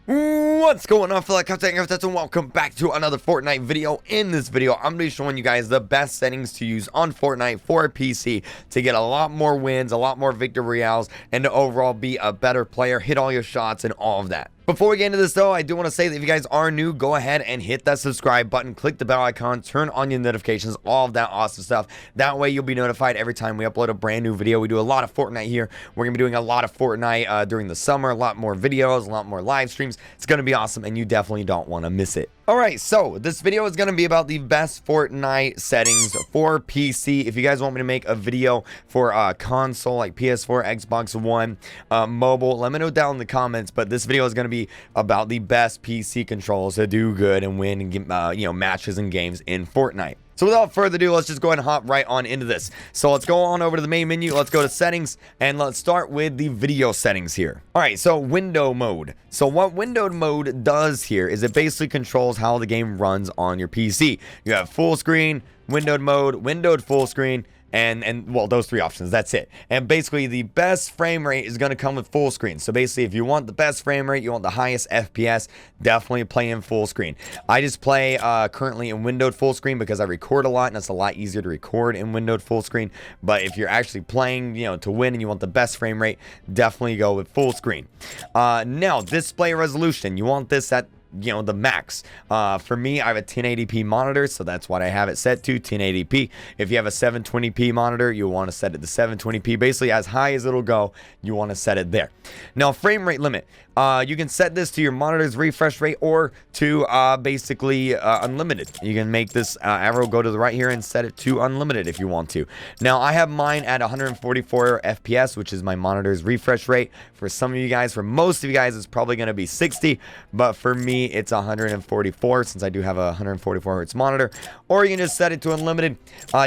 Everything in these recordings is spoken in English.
What's going on, fellow content creators, and welcome back to another Fortnite video. In this video, I'm going to be showing you guys the best settings to use on Fortnite for PC to get a lot more wins, a lot more victory royales, and to overall be a better player, hit all your shots, and all of that. Before we get into this though, I do want to say that if you guys are new, go ahead and hit that subscribe button, click the bell icon, turn on your notifications, all of that awesome stuff. That way you'll be notified every time we upload a brand new video. We do a lot of Fortnite here. We're going to be doing a lot of Fortnite during the summer, a lot more videos, a lot more live streams. It's going to be awesome and you definitely don't want to miss it. Alright, so this video is going to be about the best Fortnite settings for PC. If you guys want me to make a video for console like PS4, Xbox One, mobile, let me know down in the comments. But this video is going to be about the best PC controls to do good and win matches and games in Fortnite. So without further ado, let's just go ahead and hop right on into this. So let's go on over to the main menu. Let's go to settings and let's start with the video settings here. All right, so window mode. So what windowed mode does here is it basically controls how the game runs on your PC. You have full screen, windowed mode, windowed full screen, and well, those three options, that's it. And basically the best frame rate is going to come with full screen. So basically if you want the best frame rate, you want the highest FPS, definitely play in full screen. I just play currently in windowed full screen because I record a lot and it's a lot easier to record in windowed full screen. But if you're actually playing to win and you want the best frame rate, definitely go with full screen. Now display resolution, you want this at the max. For me, I have a 1080p monitor, so that's what I have it set to, 1080p. If you have a 720p monitor, you want to set it to 720p. Basically, as high as it'll go, you want to set it there. Now, frame rate limit. You can set this to your monitor's refresh rate or to basically unlimited. You can make this arrow go to the right here and set it to unlimited if you want to. Now, I have mine at 144 FPS, which is my monitor's refresh rate. For some of you guys, for most of you guys, it's probably going to be 60, but for me, it's 144 since I do have a 144 hertz monitor. Or you can just set it to unlimited.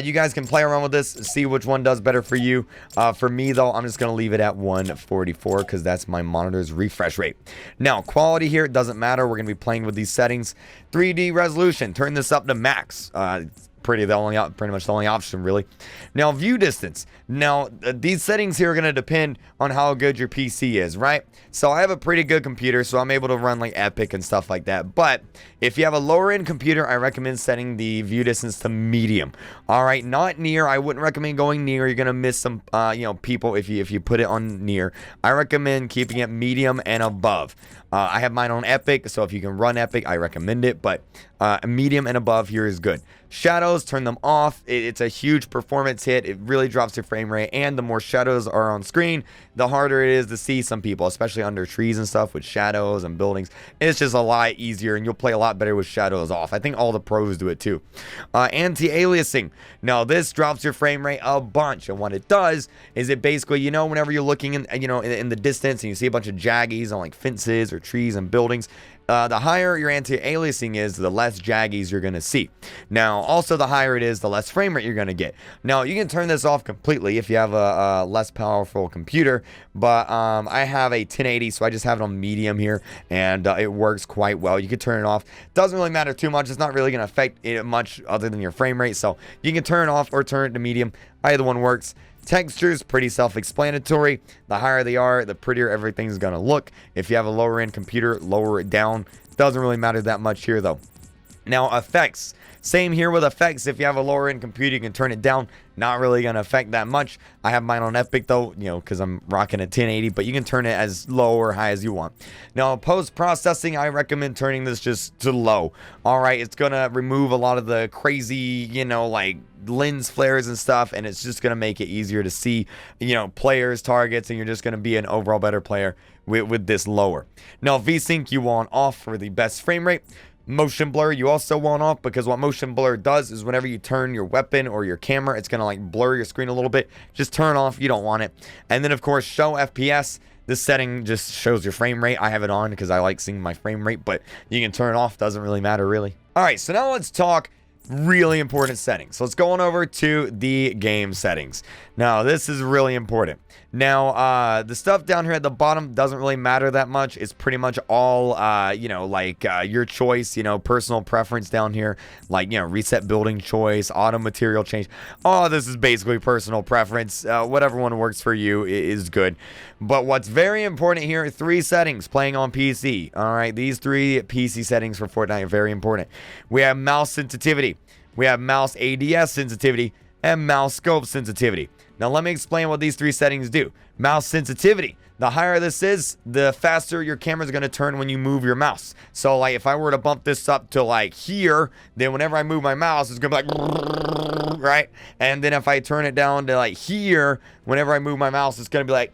You guys can play around with this, see which one does better for you. For me, though, I'm just going to leave it at 144 because that's my monitor's refresh rate. Now, quality here, it doesn't matter. We're going to be playing with these settings. 3D resolution, turn this up to max. Pretty much the only option, really. Now, view distance. Now, these settings here are going to depend on how good your PC is, right? So I have a pretty good computer, so I'm able to run like Epic and stuff like that. But if you have a lower end computer, I recommend setting the view distance to medium. All right, not near. I wouldn't recommend going near. You're gonna miss some people if you put it on near. I recommend keeping it medium and above. I have mine on Epic, so if you can run Epic, I recommend it. But medium and above here is good. Shadows, turn them off. It's a huge performance hit. It really drops your frame rate, and the more shadows are on screen, the harder it is to see some people, especially under trees and stuff with shadows and buildings. It's just a lot easier, and you'll play a lot better with shadows off. I think all the pros do it too. Anti-aliasing. Now, this drops your frame rate a bunch, and what it does is it basically, whenever you're looking in the distance and you see a bunch of jaggies on like fences or trees and buildings, the higher your anti-aliasing is, the less jaggies you're going to see. Now, also the higher it is, the less frame rate you're going to get. Now, you can turn this off completely if you have a less powerful computer, but I have a 1080, so I just have it on medium here, and it works quite well. You can turn it off. Doesn't really matter too much. It's not really going to affect it much other than your frame rate, so you can turn it off or turn it to medium. Either one works. Textures, pretty self-explanatory. The higher they are, the prettier everything's going to look. If you have a lower end computer, lower it down. Doesn't really matter that much here though. Now, effects. Same here with effects. If you have a lower end computer, you can turn it down. Not really going to affect that much. I have mine on Epic though, because I'm rocking a 1080, but you can turn it as low or high as you want. Now, post-processing, I recommend turning this just to low. All right, it's going to remove a lot of the crazy, like lens flares and stuff, and it's just going to make it easier to see, players, targets, and you're just going to be an overall better player with this lower. Now, VSync you want off for the best frame rate. Motion blur you also want off, because what motion blur does is whenever you turn your weapon or your camera, it's going to like blur your screen a little bit. Just turn off. You don't want it. And then, of course, show FPS. This setting just shows your frame rate. I have it on because I like seeing my frame rate, but you can turn it off. Doesn't really matter, really. All right, so now let's talk really important settings. So let's go on over to the game settings. Now, this is really important. Now, the stuff down here at the bottom doesn't really matter that much. It's pretty much all, your choice, personal preference down here. Like, reset building choice, auto material change. Oh, this is basically personal preference. Whatever one works for you is good. But what's very important here are 3 settings playing on PC. All right, these 3 PC settings for Fortnite are very important. We have mouse sensitivity. We have mouse ADS sensitivity and mouse scope sensitivity. Now, let me explain what these 3 settings do. Mouse sensitivity. The higher this is, the faster your camera's going to turn when you move your mouse. So, like, if I were to bump this up to, like, here, then whenever I move my mouse, it's going to be like, right? And then if I turn it down to, like, here, whenever I move my mouse, it's going to be like,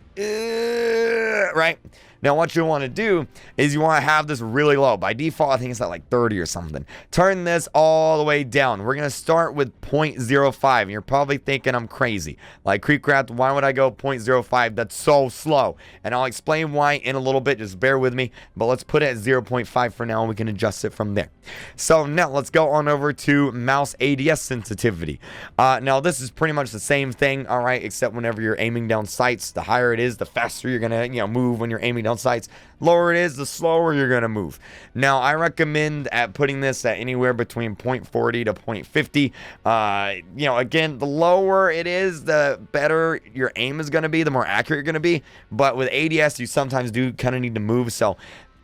right? Now, what you want to do is you want to have this really low. By default, I think it's at like 30 or something. Turn this all the way down. We're going to start with 0.05. And you're probably thinking I'm crazy. Like, KreekCraft, why would I go 0.05? That's so slow. And I'll explain why in a little bit. Just bear with me. But let's put it at 0.5 for now, and we can adjust it from there. So now let's go on over to mouse ADS sensitivity. Now, this is pretty much the same thing, all right, except whenever you're aiming down sights, the higher it is, the faster you're going to, move when you're aiming down sights. Lower it is, the slower you're going to move. Now, I recommend at putting this at anywhere between 0.40 to 0.50. Again, the lower it is, the better your aim is going to be, the more accurate you're going to be. But with ADS, you sometimes do kind of need to move. So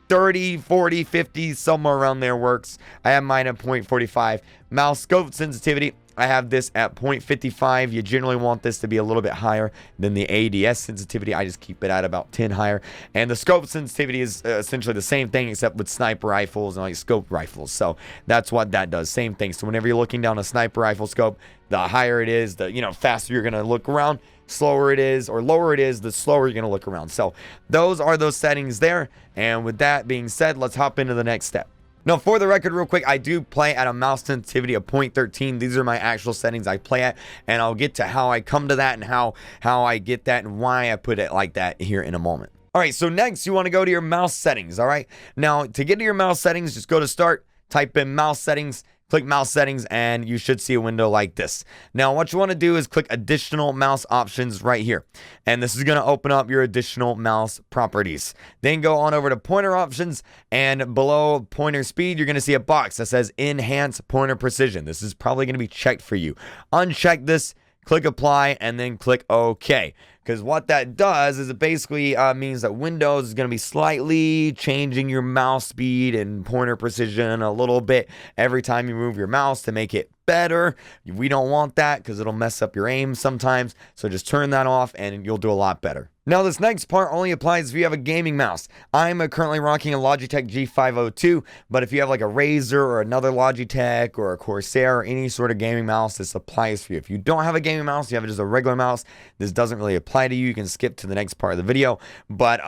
30, 40, 50, somewhere around there works. I have mine at 0.45. Mouse scope sensitivity, I have this at 0.55. You generally want this to be a little bit higher than the ADS sensitivity. I just keep it at about 10 higher. And the scope sensitivity is essentially the same thing, except with sniper rifles and like scope rifles. So that's what that does. Same thing. So whenever you're looking down a sniper rifle scope, the higher it is, the faster you're going to look around. Slower it is, or lower it is, the slower you're going to look around. So those are those settings there. And with that being said, let's hop into the next step. Now, for the record, real quick, I do play at a mouse sensitivity of 0.13. These are my actual settings I play at, and I'll get to how I come to that and how I get that and why I put it like that here in a moment. All right, so next you want to go to your mouse settings, all right? Now, to get to your mouse settings, just go to Start, type in mouse settings, click mouse settings, and you should see a window like this. Now, what you want to do is click additional mouse options right here. And this is going to open up your additional mouse properties. Then go on over to pointer options, and below pointer speed, you're going to see a box that says enhance pointer precision. This is probably going to be checked for you. Uncheck this, click apply, and then click OK. Because what that does is it basically means that Windows is going to be slightly changing your mouse speed and pointer precision a little bit every time you move your mouse to make it better. We don't want that because it'll mess up your aim sometimes. So just turn that off and you'll do a lot better. Now, this next part only applies if you have a gaming mouse. I'm currently rocking a Logitech G502, but if you have like a Razer or another Logitech or a Corsair or any sort of gaming mouse, this applies for you. If you don't have a gaming mouse, you have just a regular mouse, this doesn't really apply to you. You can skip to the next part of the video, but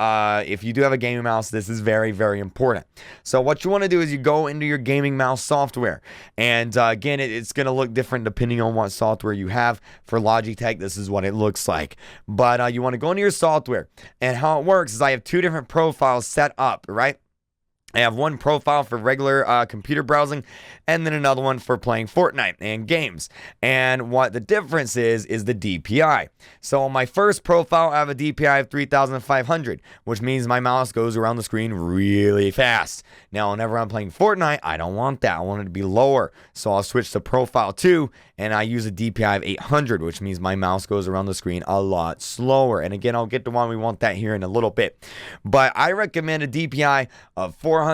if you do have a gaming mouse, this is very, very important. So what you want to do is you go into your gaming mouse software, and again, it's going to look different depending on what software you have. For Logitech, this is what it looks like, but you want to go into your software, and how it works is I have 2 different profiles set up, right? I have one profile for regular computer browsing, and then another one for playing Fortnite and games. And what the difference is the DPI. So on my first profile, I have a DPI of 3,500, which means my mouse goes around the screen really fast. Now, whenever I'm playing Fortnite, I don't want that. I want it to be lower. So I'll switch to profile 2, and I use a DPI of 800, which means my mouse goes around the screen a lot slower. And again, I'll get to why we want that here in a little bit. But I recommend a DPI of 400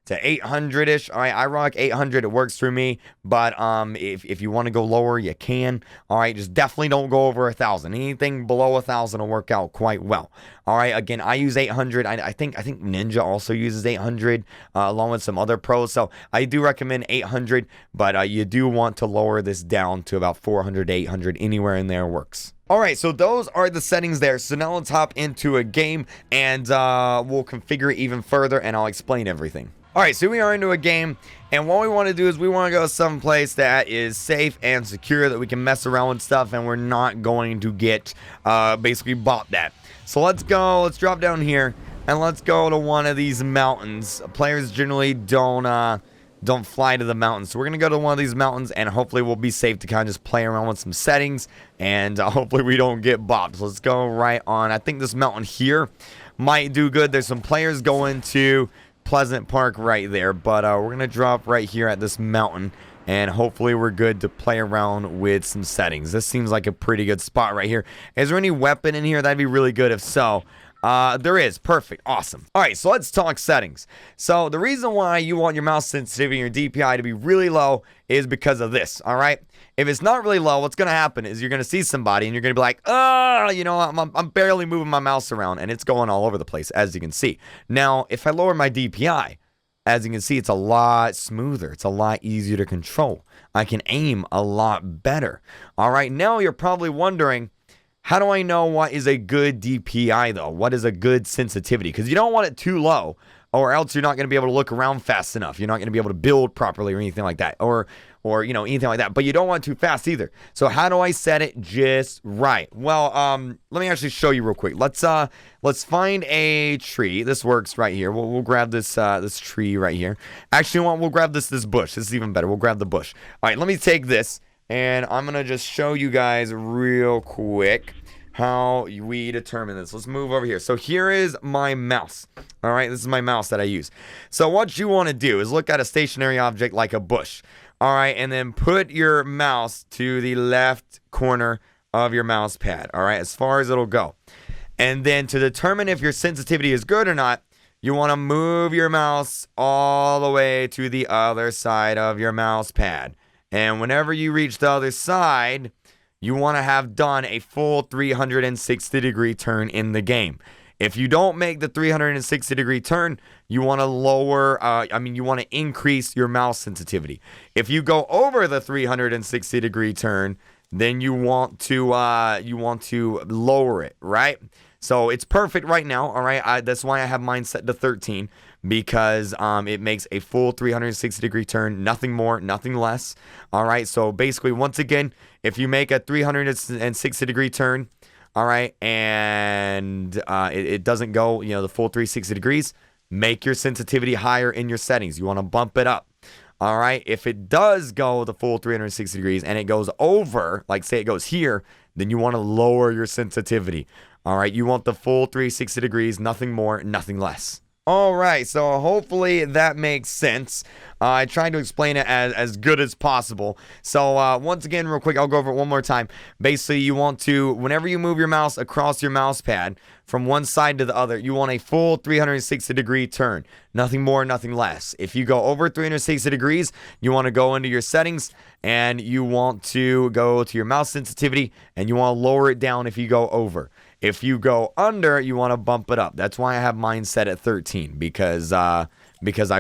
to 800-ish. All right, I rock 800. It works for me. But if you want to go lower, you can. All right, just definitely don't go over 1,000. Anything below 1,000 will work out quite well. All right, again, I use 800. I think Ninja also uses 800 along with some other pros. So I do recommend 800, but you do want to lower this down to about 400 to 800. Anywhere in there works. All right, so those are the settings there. So now let's hop into a game, and we'll configure it even further, and I'll explain everything. All right, so we are into a game, and what we want to do is we want to go someplace that is safe and secure, that we can mess around with stuff, and we're not going to get basically bought that. So let's go. Let's drop down here, and let's go to one of these mountains. Players generally don't don't fly to the mountains. So we're going to go to one of these mountains, and hopefully we'll be safe to kind of just play around with some settings, and hopefully we don't get bopped. So let's go right on. I think this mountain here might do good. There's some players going to Pleasant Park right there, but we're going to drop right here at this mountain, and hopefully we're good to play around with some settings. This seems like a pretty good spot right here. Is there any weapon in here? That'd be really good if so. There is. Perfect. Awesome. All right, so let's talk settings. So the reason why you want your mouse sensitivity and your DPI to be really low is because of this, all right? If it's not really low, what's going to happen is you're going to see somebody and you're going to be like, oh, you know, I'm barely moving my mouse around, and it's going all over the place, as you can see. Now, if I lower my DPI, as you can see, it's a lot smoother. It's a lot easier to control. I can aim a lot better. All right, now you're probably wondering, how do I know what is a good DPI, though? What is a good sensitivity? Because you don't want it too low, or else you're not going to be able to look around fast enough. You're not going to be able to build properly or anything like that, or you know, anything like that. But you don't want it too fast either. So how do I set it just right? Well, let me actually show you real quick. Let's find a tree. This works right here. We'll grab this this tree right here. Actually, we'll grab this bush. This is even better. We'll grab the bush. All right, let me take this. And I'm going to just show you guys real quick how we determine this. Let's move over here. So here is my mouse. All right, this is my mouse that I use. So what you want to do is look at a stationary object like a bush. All right, and then put your mouse to the left corner of your mouse pad. All right, as far as it'll go. And then to determine if your sensitivity is good or not, you want to move your mouse all the way to the other side of your mouse pad. And whenever you reach the other side, you want to have done a full 360-degree turn in the game. If you don't make the 360-degree turn, you want to you want to increase your mouse sensitivity. If you go over the 360-degree turn, then you want to lower it, right? So it's perfect right now, all right? That's why I have mine set to 13, because it makes a full 360-degree turn, nothing more, nothing less, all right? So basically, once again, if you make a 360-degree turn, all right, and it doesn't go, you know, the full 360 degrees, make your sensitivity higher in your settings. You want to bump it up. All right, if it does go the full 360 degrees and it goes over, like say it goes here, then you want to lower your sensitivity. All right, you want the full 360 degrees, nothing more, nothing less. All right, so hopefully that makes sense. I tried to explain it as good as possible. So once again, real quick, I'll go over it one more time. Basically, you want to, whenever you move your mouse across your mouse pad from one side to the other, you want a full 360-degree turn. Nothing more, nothing less. If you go over 360 degrees, you want to go into your settings, and you want to go to your mouse sensitivity, and you want to lower it down if you go over. If you go under, you want to bump it up. That's why I have mine set at 13, because I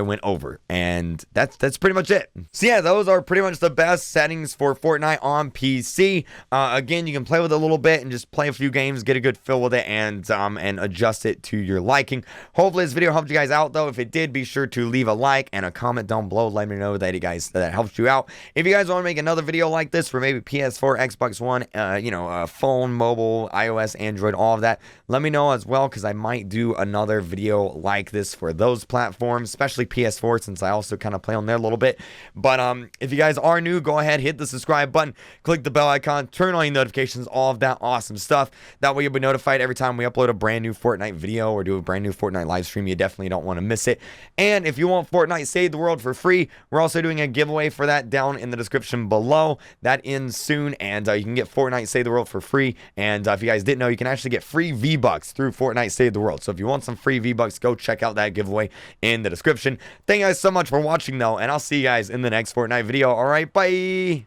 went over, and that's pretty much it. So yeah, those are pretty much the best settings for Fortnite on PC. Again, you can play with it a little bit and just play a few games, get a good feel with it, and adjust it to your liking. Hopefully this video helped you guys out, though. If it did, be sure to leave a like and a comment down below. Let me know that that helped you out. If you guys want to make another video like this for maybe PS4, Xbox One, phone, mobile, iOS, Android, all of that, let me know as well, because I might do another video like this for those platforms, especially PS4, since I also kind of play on there a little bit. But if you guys are new, go ahead, hit the subscribe button, click the bell icon, turn on your notifications, all of that awesome stuff. That way you'll be notified every time we upload a brand new Fortnite video or do a brand new Fortnite live stream. You definitely don't want to miss it. And if you want Fortnite Save the World for free, we're also doing a giveaway for that down in the description below. That ends soon, and you can get Fortnite Save the World for free. And if you guys didn't know, you can actually get free V-Bucks through Fortnite Save the World. So if you want some free V-Bucks, go check out that giveaway in the description. Thank you guys so much for watching, though, and I'll see you guys in the next Fortnite video. All right, bye.